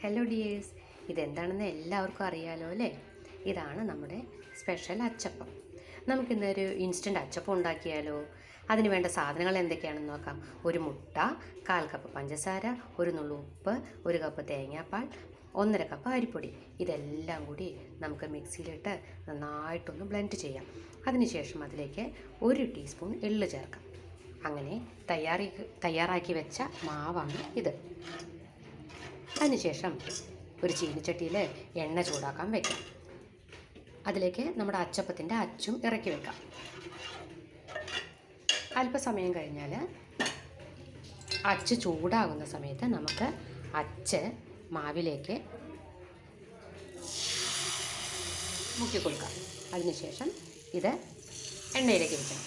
Hello dears, ഇതെന്താണെന്ന് എല്ലാവർക്കും അറിയാലോ അല്ലേ? ഇതാണ് നമ്മുടെ സ്പെഷ്യൽ അച്ചപ്പം. നമുക്കിന്നൊരു ഇൻസ്റ്റൻറ്റ് അച്ചപ്പം ഉണ്ടാക്കിയാലോ? അതിന് വേണ്ട സാധനങ്ങൾ എന്തൊക്കെയാണെന്ന് നോക്കാം. ഒരു മുട്ട, 1/4 കപ്പ് പഞ്ചസാര, ഒരു നുള്ളു ഉപ്പ്, 1 കപ്പ് തേങ്ങാപ്പാൽ, 1/2 കപ്പ് അരിപ്പൊടി. ഇതെല്ലാം കൂടി നമുക്ക് മിക്സിയിലിട്ട് നന്നായിട്ടൊന്ന് ബ്ലെൻഡ് ചെയ്യാം. അതിനുശേഷം അതിലേക്ക് 1 ടീസ്പൂൺ എള്ള് ചേർക്കാം. അങ്ങനെ തയ്യാറാക്കി വെച്ച മാവാണ് ഇത്. അതിനുശേഷം ഒരു ചീനിച്ചട്ടിയിൽ എണ്ണ ചൂടാക്കാൻ വെക്കാം. അതിലേക്ക് നമ്മുടെ അച്ചപ്പത്തിൻ്റെ അച്ചും ഇറക്കി വെക്കാം. അല്പസമയം കഴിഞ്ഞാൽ അച്ച് ചൂടാകുന്ന സമയത്ത് നമുക്ക് അച്ച് മാവിലേക്ക് മുക്കി കൊടുക്കാം. അതിനുശേഷം ഇത് എണ്ണയിലേക്ക് വെക്കണം.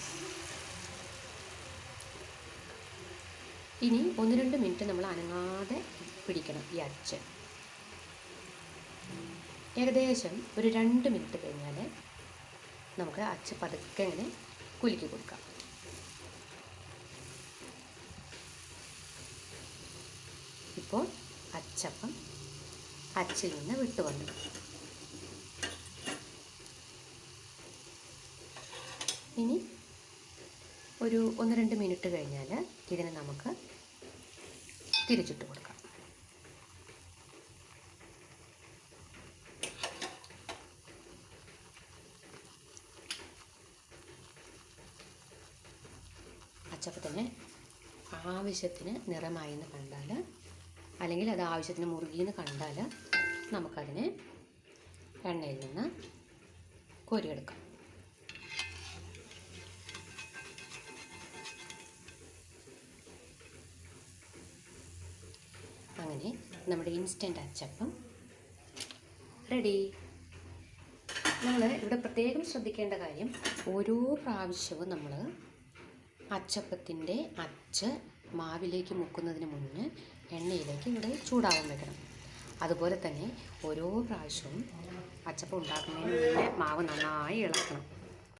ഇനി 1-2 മിനിറ്റ് നമ്മൾ അനങ്ങാതെ പിടിക്കണം ഈ അച്ച്. ഏകദേശം ഒരു 2 മിനിറ്റ് കഴിഞ്ഞാൽ നമുക്ക് അച്ച് പതുക്കെ ഇങ്ങനെ കുലുക്കി കൊടുക്കാം. ഇപ്പോൾ അച്ചപ്പം അച്ചിൽ നിന്ന് വിട്ടു വന്നു. ഇനി ഒരു 1-2 മിനിറ്റ് കഴിഞ്ഞാൽ ഇതിനെ നമുക്ക് തിരിച്ചിട്ട് കൊടുക്കാം. അച്ചപ്പത്തിന് ആവശ്യത്തിന് നിറമായി എന്ന് കണ്ടാൽ, അല്ലെങ്കിൽ അത് ആവശ്യത്തിന് മുറുകിയെന്ന് കണ്ടാൽ നമുക്കതിനെ എണ്ണയിൽ നിന്ന് കോരിയെടുക്കാം. അങ്ങനെ നമ്മുടെ ഇൻസ്റ്റൻറ്റ് അച്ചപ്പം റെഡി. നമ്മൾ ഇവിടെ പ്രത്യേകം ശ്രദ്ധിക്കേണ്ട കാര്യം, ഓരോ പ്രാവശ്യവും നമ്മൾ അച്ചപ്പത്തിൻ്റെ അച്ച് മാവിലേക്ക് മുക്കുന്നതിന് മുന്നേ എണ്ണയിലേക്ക് ഇവിടെ ചൂടാകാൻ വെക്കണം. അതുപോലെ തന്നെ ഓരോ പ്രാവശ്യവും അച്ചപ്പം ഉണ്ടാക്കുന്നതിന് മുന്നേ മാവ് നന്നായി ഇളക്കണം.